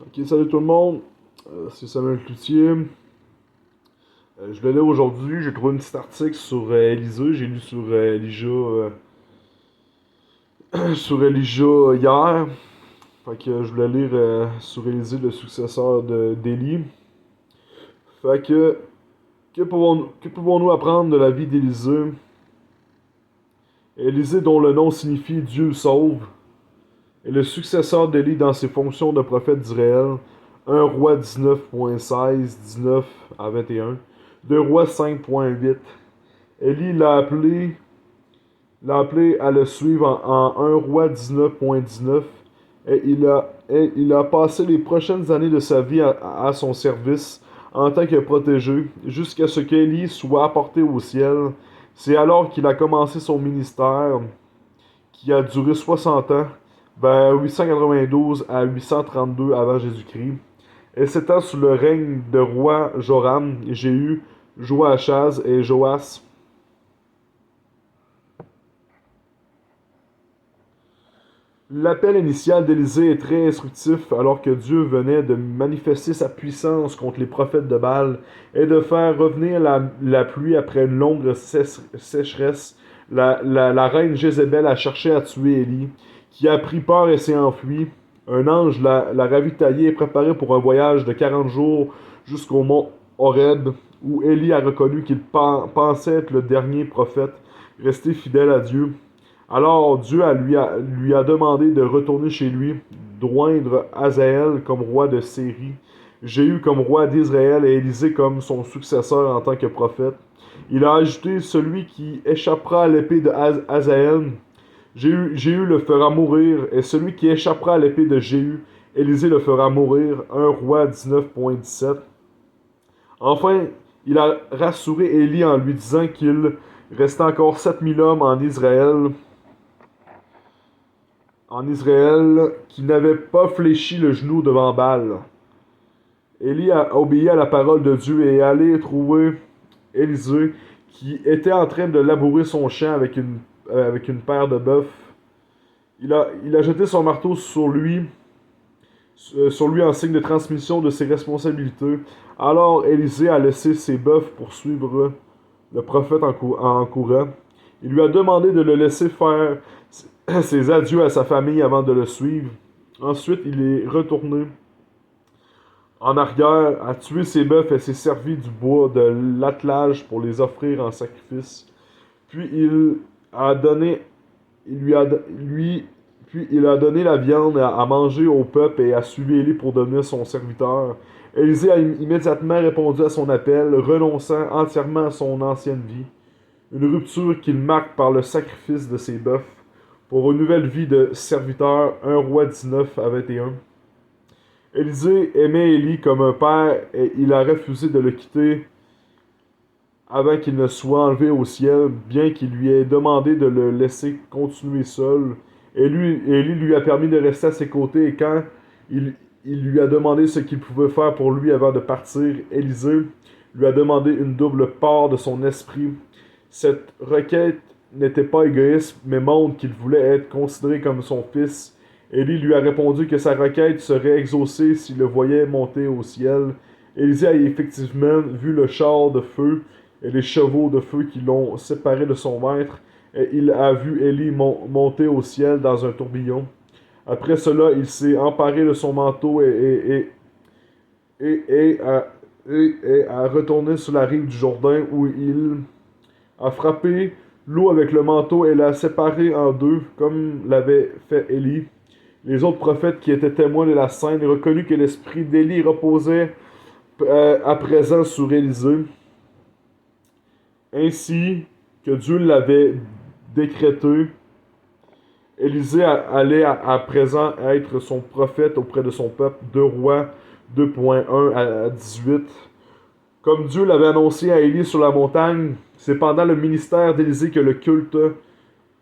Ok, salut tout le monde. C'est Samuel Cloutier. Je vais lire aujourd'hui. J'ai trouvé un petit article sur Élisée. J'ai lu sur Elijah, sur Elijah hier. Fait que je voulais lire sur Élisée, le successeur d'Élie. Fait que pouvons-nous apprendre de la vie d'Élisée? Élisée, dont le nom signifie Dieu sauve, est le successeur d'Élie dans ses fonctions de prophète d'Israël. 1 roi 19.16, 19 à 21. 2 rois 5.8. Élie l'a appelé à le suivre en 1 roi 19.19 et il a passé les prochaines années de sa vie à son service en tant que protégé jusqu'à ce qu'Élie soit apporté au ciel. C'est alors qu'il a commencé son ministère qui a duré 60 ans, vers 892 à 832 avant Jésus-Christ. Et s'étend sous le règne de roi Joram, Jéhu, Joachaz et Joas. L'appel initial d'Élisée est très instructif alors que Dieu venait de manifester sa puissance contre les prophètes de Baal et de faire revenir la pluie après une longue sécheresse. La reine Jézabel a cherché à tuer Élie, qui a pris peur et s'est enfui. Un ange l'a ravitaillé et préparé pour un voyage de 40 jours jusqu'au mont Horeb, où Élie a reconnu qu'il pensait être le dernier prophète resté fidèle à Dieu. Alors Dieu lui a demandé de retourner chez lui, d'oindre Hazaël comme roi de Syrie, Jéhu comme roi d'Israël et Élisée comme son successeur en tant que prophète. Il a ajouté celui qui échappera à l'épée de Hazaël, Jéhu le fera mourir, et celui qui échappera à l'épée de Jéhu, Élisée le fera mourir. 1 roi 19.17. Enfin, il a rassuré Élie en lui disant qu'il restait encore 7000 hommes en Israël qui n'avaient pas fléchi le genou devant Baal. Élie a obéi à la parole de Dieu et est allé trouver Élisée qui était en train de labourer son champ avec une paire de bœufs. Il a jeté son marteau sur lui en signe de transmission de ses responsabilités. Alors Élisée a laissé ses bœufs pour suivre le prophète en courant. Il lui a demandé de le laisser faire ses adieux à sa famille avant de le suivre. Ensuite, il est retourné en arrière, a tué ses bœufs et s'est servi du bois de l'attelage pour les offrir en sacrifice. Puis il a donné la viande à manger au peuple et a suivi Élie pour devenir son serviteur. Élisée a immédiatement répondu à son appel, renonçant entièrement à son ancienne vie. Une rupture qu'il marque par le sacrifice de ses bœufs pour une nouvelle vie de serviteur. 1 roi 19 à 21. Élisée aimait Élie comme un père et il a refusé de le quitter avant qu'il ne soit enlevé au ciel, bien qu'il lui ait demandé de le laisser continuer seul. Élie lui a permis de rester à ses côtés et quand il lui a demandé ce qu'il pouvait faire pour lui avant de partir, Élisée lui a demandé une double part de son esprit. Cette requête n'était pas égoïste, mais montre qu'il voulait être considéré comme son fils. Élie lui a répondu que sa requête serait exaucée s'il le voyait monter au ciel. Élisée a effectivement vu le char de feu et les chevaux de feu qui l'ont séparé de son maître, et il a vu Élie monter au ciel dans un tourbillon. Après cela, il s'est emparé de son manteau et a retourné sur la rive du Jourdain où il a frappé l'eau avec le manteau et l'a séparé en deux, comme l'avait fait Élie. Les autres prophètes qui étaient témoins de la scène reconnurent que l'esprit d'Élie reposait à présent sur Élisée, ainsi que Dieu l'avait décrété. Élisée allait à présent être son prophète auprès de son peuple. 2 Rois 2.1 à 18. Comme Dieu l'avait annoncé à Élie sur la montagne, c'est pendant le ministère d'Élisée que le culte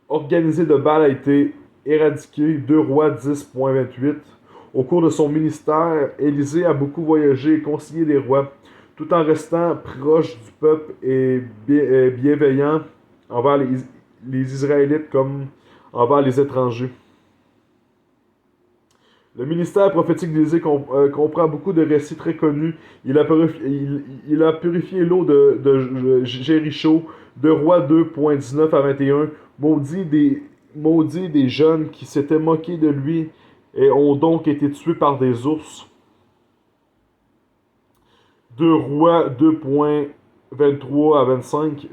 organisé de Baal a été éradiqué. 2 Rois 10.28. Au cours de son ministère, Élisée a beaucoup voyagé et concilié des rois, tout en restant proche du peuple et bienveillant envers les Israélites comme envers les étrangers. Le ministère prophétique d'Élisée comprend beaucoup de récits très connus. Il a purifié l'eau de Jéricho, de Rois 2.19 à 21, maudit des jeunes qui s'étaient moqués de lui et ont donc été tués par des ours. 2 Rois 2.23 à 25,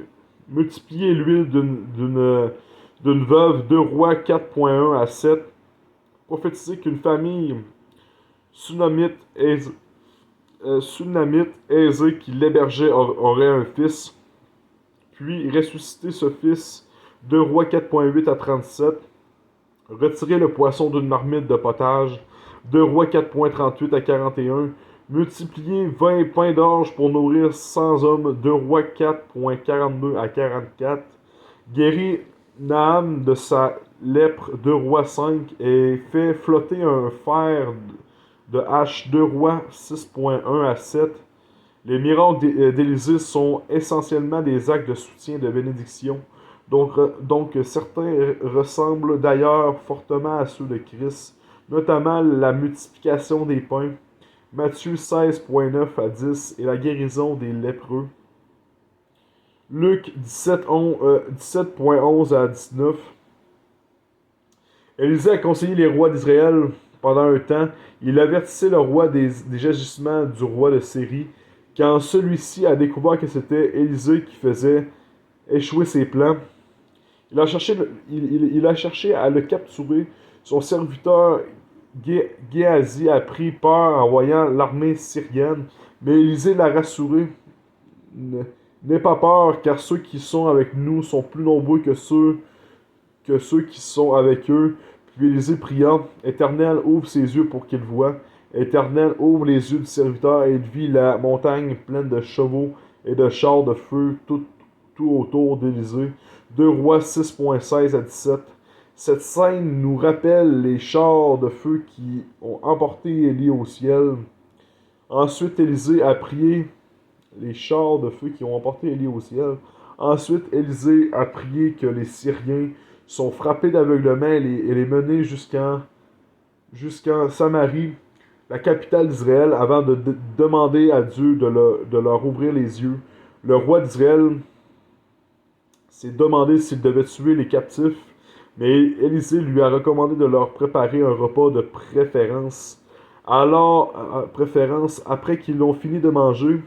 multiplier l'huile d'une veuve. 2 Rois 4.1 à 7, prophétiser qu'une famille Sunamite aisée qui l'hébergeait aurait un fils, puis ressusciter ce fils. 2 Rois 4.8 à 37, retirer le poisson d'une marmite de potage. 2 Rois 4.38 à 41, multiplier 20 pains d'orge pour nourrir 100 hommes. 2 Rois 4.42 à 44, guérit Naham de sa lèpre. 2 Rois 5, et fait flotter un fer de hache. 2 Rois 6.1 à 7. Les miracles d'Élisée sont essentiellement des actes de soutien et de bénédiction. Donc certains ressemblent d'ailleurs fortement à ceux de Christ, notamment la multiplication des pains. Matthieu 16.9 à 10 et la guérison des lépreux. Luc 17.11 à 19. Élisée a conseillé les rois d'Israël pendant un temps. Il avertissait le roi des agissements du roi de Syrie, quand celui-ci a découvert que c'était Élisée qui faisait échouer ses plans. Il a cherché à le capturer. Son serviteur Géasi a pris peur en voyant l'armée syrienne, mais Élisée l'a rassuré. N'aie pas peur, car ceux qui sont avec nous sont plus nombreux que ceux qui sont avec eux. Puis Élisée pria, Éternel, ouvre ses yeux pour qu'il voie. Éternel, ouvre les yeux du serviteur, et il vit la montagne pleine de chevaux et de chars de feu tout autour d'Élisée. 2 Rois 6.16 à 17. Cette scène nous rappelle les chars de feu qui ont emporté Élie au ciel. Ensuite, Élisée a prié les chars de feu qui ont emporté Élie au ciel. Ensuite, Élisée a prié que les Syriens sont frappés d'aveuglement et les menés jusqu'en Samarie, la capitale d'Israël, avant de demander à Dieu de leur ouvrir les yeux. Le roi d'Israël s'est demandé s'il devait tuer les captifs, mais Élisée lui a recommandé de leur préparer un repas de préférence. Après qu'ils ont fini de manger,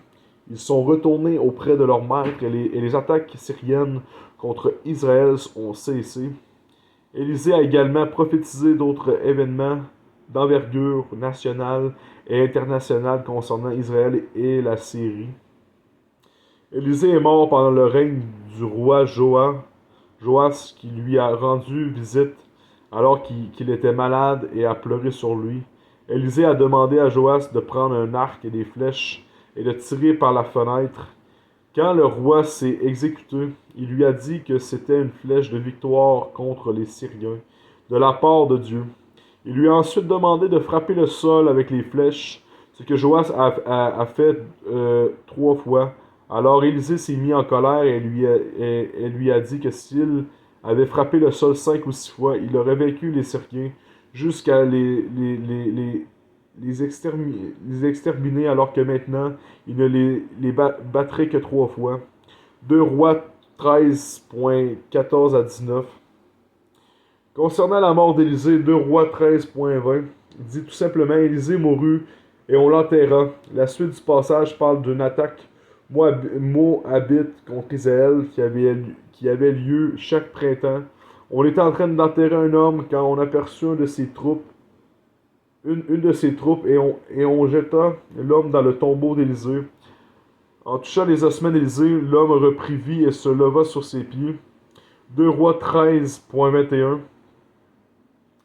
ils sont retournés auprès de leur maître et les attaques syriennes contre Israël ont cessé. Élisée a également prophétisé d'autres événements d'envergure nationale et internationale concernant Israël et la Syrie. Élisée est mort pendant le règne du roi Joas, qui lui a rendu visite alors qu'il était malade et a pleuré sur lui. Élisée a demandé à Joas de prendre un arc et des flèches et de tirer par la fenêtre. Quand le roi s'est exécuté, il lui a dit que c'était une flèche de victoire contre les Syriens, de la part de Dieu. Il lui a ensuite demandé de frapper le sol avec les flèches, ce que Joas a fait 3 fois. Alors Élisée s'est mis en colère et lui a dit que s'il avait frappé le sol 5 ou 6 fois, il aurait vaincu les Syriens jusqu'à les exterminer, alors que maintenant, il ne les battrait que 3 fois. 2 Rois 13.14 à 19. Concernant la mort d'Élisée, 2 Rois 13.20 dit tout simplement, Élisée mourut et on l'enterra. La suite du passage parle d'une attaque moabite contre Israël qui avait lieu chaque printemps. On était en train d'enterrer un homme quand on aperçut une de ses troupes, et on jeta l'homme dans le tombeau d'Élisée. En touchant les ossements d'Élisée, l'homme reprit vie et se leva sur ses pieds. 2 Rois 13.21.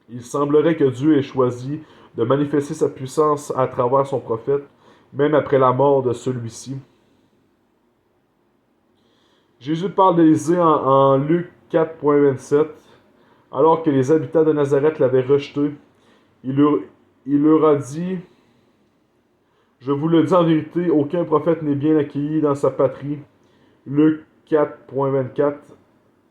Il semblerait que Dieu ait choisi de manifester sa puissance à travers son prophète, même après la mort de celui-ci. Jésus parle d'Élisée en Luc 4.27. Alors que les habitants de Nazareth l'avaient rejeté, il leur a dit, je vous le dis en vérité, aucun prophète n'est bien accueilli dans sa patrie. Luc 4.24,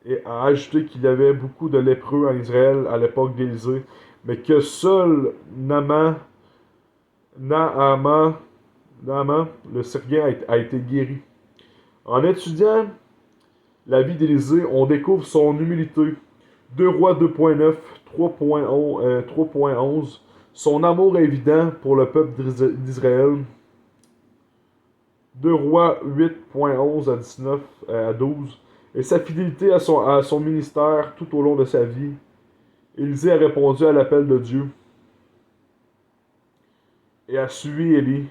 et a ajouté qu'il y avait beaucoup de lépreux en Israël à l'époque d'Élisée. mais que seul Naaman, le Syrien, a été guéri. En étudiant la vie d'Élisée, on découvre son humilité. 2 Rois 2.9, 3.11. Son amour évident pour le peuple d'Israël. 2 Rois 8.11 à 19 à 12. Et sa fidélité à son ministère tout au long de sa vie. Élisée a répondu à l'appel de Dieu et a suivi Élie.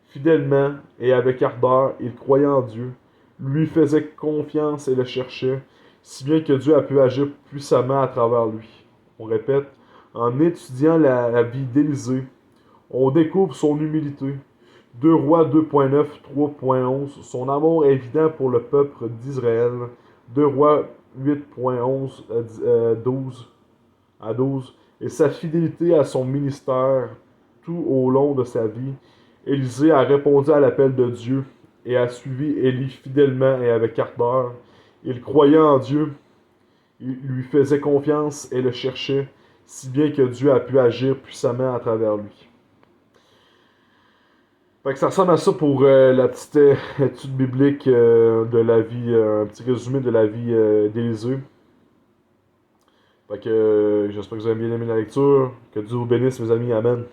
Fidèlement et avec ardeur, il croyait en Dieu, lui faisait confiance et le cherchait, si bien que Dieu a pu agir puissamment à travers lui. On répète, en étudiant la vie d'Élisée, on découvre son humilité. 2 Rois 2.9, 3.11. Son amour évident pour le peuple d'Israël. 2 Rois 8.11 12 à 12. Et sa fidélité à son ministère tout au long de sa vie. Élisée a répondu à l'appel de Dieu et a suivi Élie fidèlement et avec ardeur. Il croyait en Dieu, il lui faisait confiance et le cherchait, si bien que Dieu a pu agir puissamment à travers lui. Fait que ça ressemble à ça pour la petite étude biblique de la vie, un petit résumé de la vie d'Élisée. Fait que j'espère que vous avez bien aimé la lecture. Que Dieu vous bénisse, mes amis. Amen.